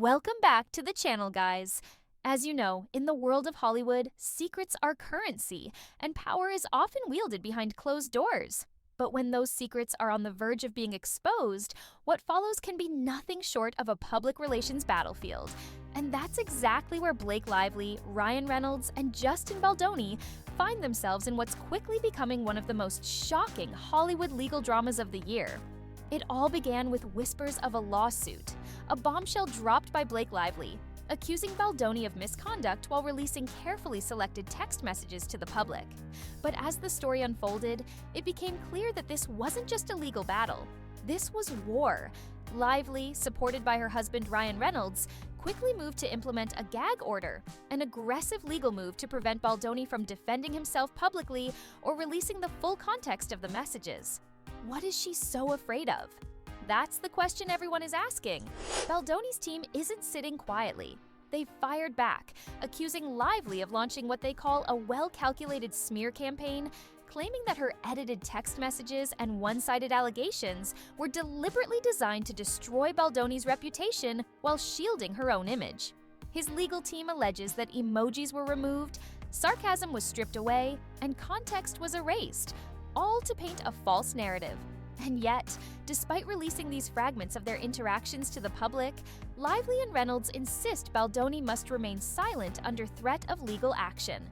Welcome back to the channel, guys. As you know, in the world of Hollywood, secrets are currency, and power is often wielded behind closed doors. But when those secrets are on the verge of being exposed, what follows can be nothing short of a public relations battlefield. And that's exactly where Blake Lively, Ryan Reynolds, and Justin Baldoni find themselves in what's quickly becoming one of the most shocking Hollywood legal dramas of the year. It all began with whispers of a lawsuit, a bombshell dropped by Blake Lively, accusing Baldoni of misconduct while releasing carefully selected text messages to the public. But as the story unfolded, it became clear that this wasn't just a legal battle. This was war. Lively, supported by her husband Ryan Reynolds, quickly moved to implement a gag order, an aggressive legal move to prevent Baldoni from defending himself publicly or releasing the full context of the messages. What is she so afraid of? That's the question everyone is asking. Baldoni's team isn't sitting quietly. They've fired back, accusing Lively of launching what they call a well-calculated smear campaign, claiming that her edited text messages and one-sided allegations were deliberately designed to destroy Baldoni's reputation while shielding her own image. His legal team alleges that emojis were removed, sarcasm was stripped away, and context was erased, all to paint a false narrative. And yet, despite releasing these fragments of their interactions to the public, Lively and Reynolds insist Baldoni must remain silent under threat of legal action.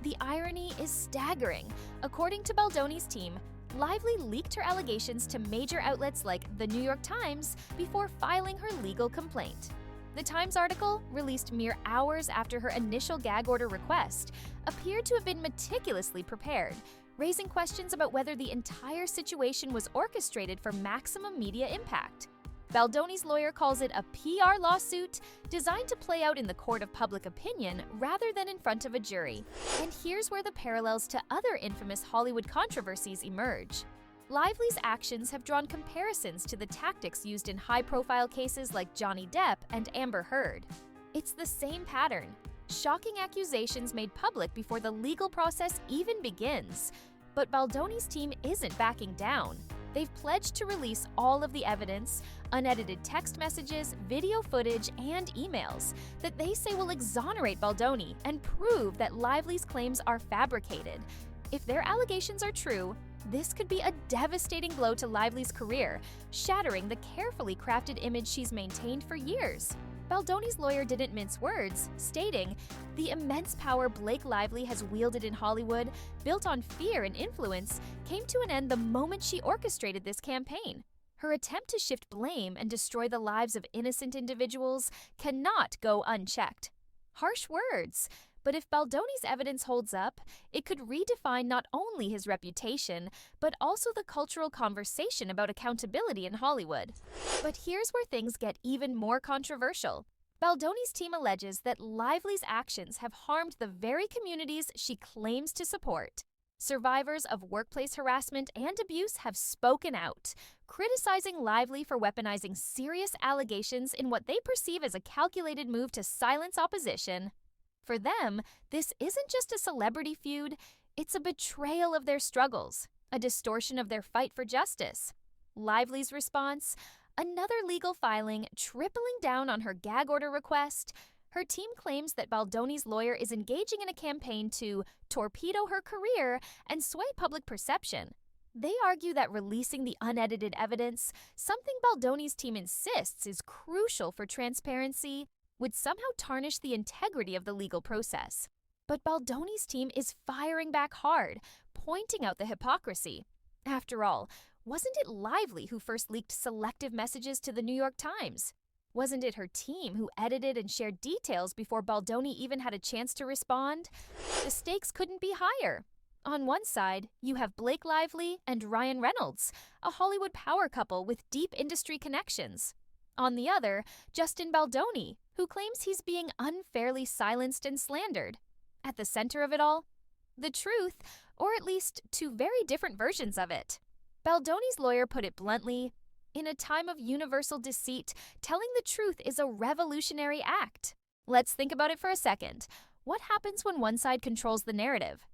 The irony is staggering. According to Baldoni's team, Lively leaked her allegations to major outlets like The New York Times before filing her legal complaint. The Times article, released mere hours after her initial gag order request, appeared to have been meticulously prepared, raising questions about whether the entire situation was orchestrated for maximum media impact. Baldoni's lawyer calls it a PR lawsuit designed to play out in the court of public opinion rather than in front of a jury. And here's where the parallels to other infamous Hollywood controversies emerge. Lively's actions have drawn comparisons to the tactics used in high-profile cases like Johnny Depp and Amber Heard. It's the same pattern. Shocking accusations made public before the legal process even begins. But Baldoni's team isn't backing down. They've pledged to release all of the evidence, unedited text messages, video footage, and emails that they say will exonerate Baldoni and prove that Lively's claims are fabricated. If their allegations are true, this could be a devastating blow to Lively's career, shattering the carefully crafted image she's maintained for years. Baldoni's lawyer didn't mince words, stating, "The immense power Blake Lively has wielded in Hollywood, built on fear and influence, came to an end the moment she orchestrated this campaign. Her attempt to shift blame and destroy the lives of innocent individuals cannot go unchecked." Harsh words, but if Baldoni's evidence holds up, it could redefine not only his reputation, but also the cultural conversation about accountability in Hollywood. But here's where things get even more controversial. Baldoni's team alleges that Lively's actions have harmed the very communities she claims to support. Survivors of workplace harassment and abuse have spoken out, criticizing Lively for weaponizing serious allegations in what they perceive as a calculated move to silence opposition. For them, this isn't just a celebrity feud, it's a betrayal of their struggles, a distortion of their fight for justice. Lively's response? Another legal filing, tripling down on her gag order request. Her team claims that Baldoni's lawyer is engaging in a campaign to torpedo her career and sway public perception. They argue that releasing the unedited evidence, something Baldoni's team insists is crucial for transparency, would somehow tarnish the integrity of the legal process. But Baldoni's team is firing back hard, pointing out the hypocrisy. After all, wasn't it Lively who first leaked selective messages to the New York Times? Wasn't it her team who edited and shared details before Baldoni even had a chance to respond? The stakes couldn't be higher. On one side, you have Blake Lively and Ryan Reynolds, a Hollywood power couple with deep industry connections. On the other, Justin Baldoni, who claims he's being unfairly silenced and slandered. At the center of it all, the truth, or at least two very different versions of it. Baldoni's lawyer put it bluntly, "In a time of universal deceit, telling the truth is a revolutionary act." Let's think about it for a second. What happens when one side controls the narrative?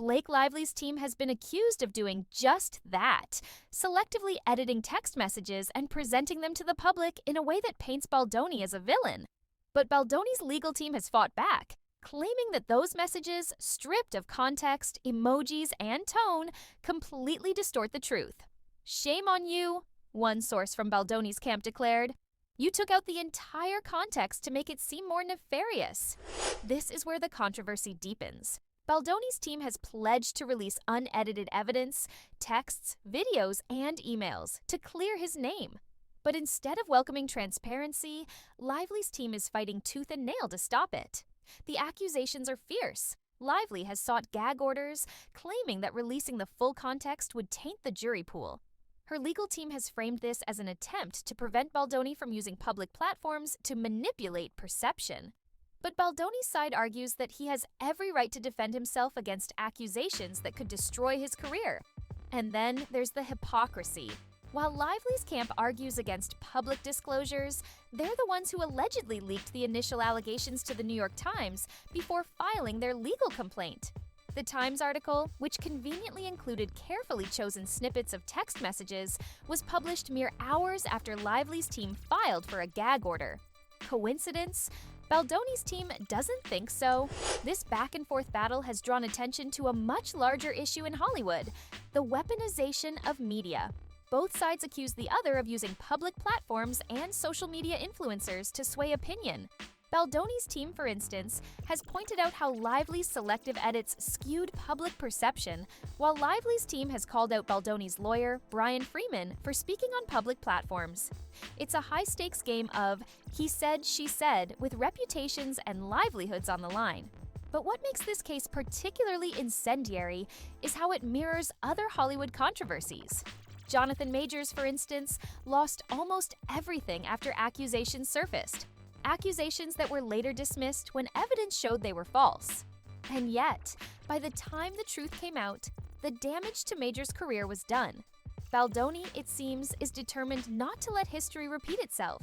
Blake Lively's team has been accused of doing just that, selectively editing text messages and presenting them to the public in a way that paints Baldoni as a villain. But Baldoni's legal team has fought back, claiming that those messages, stripped of context, emojis, and tone, completely distort the truth. "Shame on you," one source from Baldoni's camp declared. "You took out the entire context to make it seem more nefarious." This is where the controversy deepens. Baldoni's team has pledged to release unedited evidence, texts, videos, and emails to clear his name. But instead of welcoming transparency, Lively's team is fighting tooth and nail to stop it. The accusations are fierce. Lively has sought gag orders, claiming that releasing the full context would taint the jury pool. Her legal team has framed this as an attempt to prevent Baldoni from using public platforms to manipulate perception. But Baldoni's side argues that he has every right to defend himself against accusations that could destroy his career. And then there's the hypocrisy. While Lively's camp argues against public disclosures, they're the ones who allegedly leaked the initial allegations to the New York Times before filing their legal complaint. The Times article, which conveniently included carefully chosen snippets of text messages, was published mere hours after Lively's team filed for a gag order. Coincidence? Baldoni's team doesn't think so. This back-and-forth battle has drawn attention to a much larger issue in Hollywood: the weaponization of media. Both sides accuse the other of using public platforms and social media influencers to sway opinion. Baldoni's team, for instance, has pointed out how Lively's selective edits skewed public perception, while Lively's team has called out Baldoni's lawyer, Brian Freeman, for speaking on public platforms. It's a high-stakes game of he said, she said, with reputations and livelihoods on the line. But what makes this case particularly incendiary is how it mirrors other Hollywood controversies. Jonathan Majors, for instance, lost almost everything after accusations surfaced. Accusations that were later dismissed when evidence showed they were false. And yet, by the time the truth came out, the damage to Majors' career was done. Baldoni, it seems, is determined not to let history repeat itself.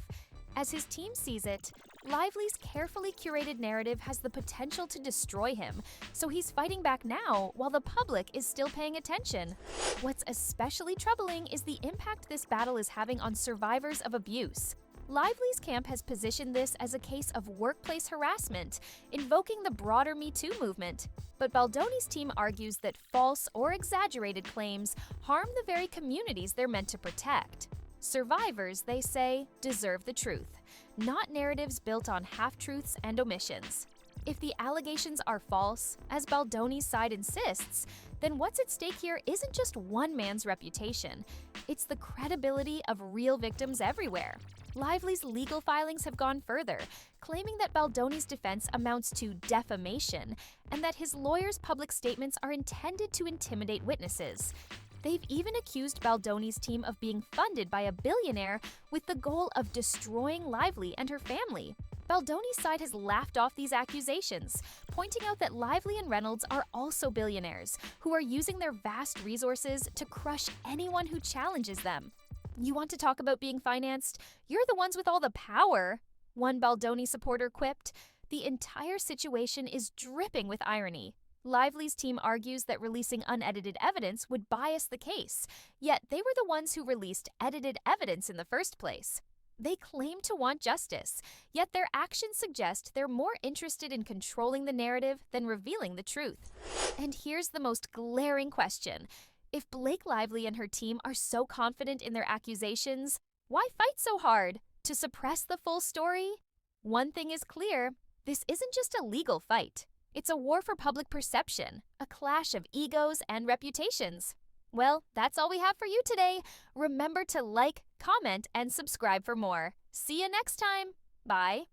As his team sees it, Lively's carefully curated narrative has the potential to destroy him, so he's fighting back now while the public is still paying attention. What's especially troubling is the impact this battle is having on survivors of abuse. Lively's camp has positioned this as a case of workplace harassment, invoking the broader Me Too movement. But Baldoni's team argues that false or exaggerated claims harm the very communities they're meant to protect. Survivors, they say, deserve the truth, not narratives built on half-truths and omissions. If the allegations are false, as Baldoni's side insists, then what's at stake here isn't just one man's reputation. It's the credibility of real victims everywhere. Lively's legal filings have gone further, claiming that Baldoni's defense amounts to defamation and that his lawyer's public statements are intended to intimidate witnesses. They've even accused Baldoni's team of being funded by a billionaire with the goal of destroying Lively and her family. Baldoni's side has laughed off these accusations, pointing out that Lively and Reynolds are also billionaires who are using their vast resources to crush anyone who challenges them. "You want to talk about being financed? You're the ones with all the power," one Baldoni supporter quipped. The entire situation is dripping with irony. Lively's team argues that releasing unedited evidence would bias the case, yet they were the ones who released edited evidence in the first place. They claim to want justice, yet their actions suggest they're more interested in controlling the narrative than revealing the truth. And here's the most glaring question. If Blake Lively and her team are so confident in their accusations, why fight so hard? To suppress the full story? One thing is clear, this isn't just a legal fight. It's a war for public perception, a clash of egos and reputations. Well, that's all we have for you today. Remember to like, comment, and subscribe for more. See you next time. Bye.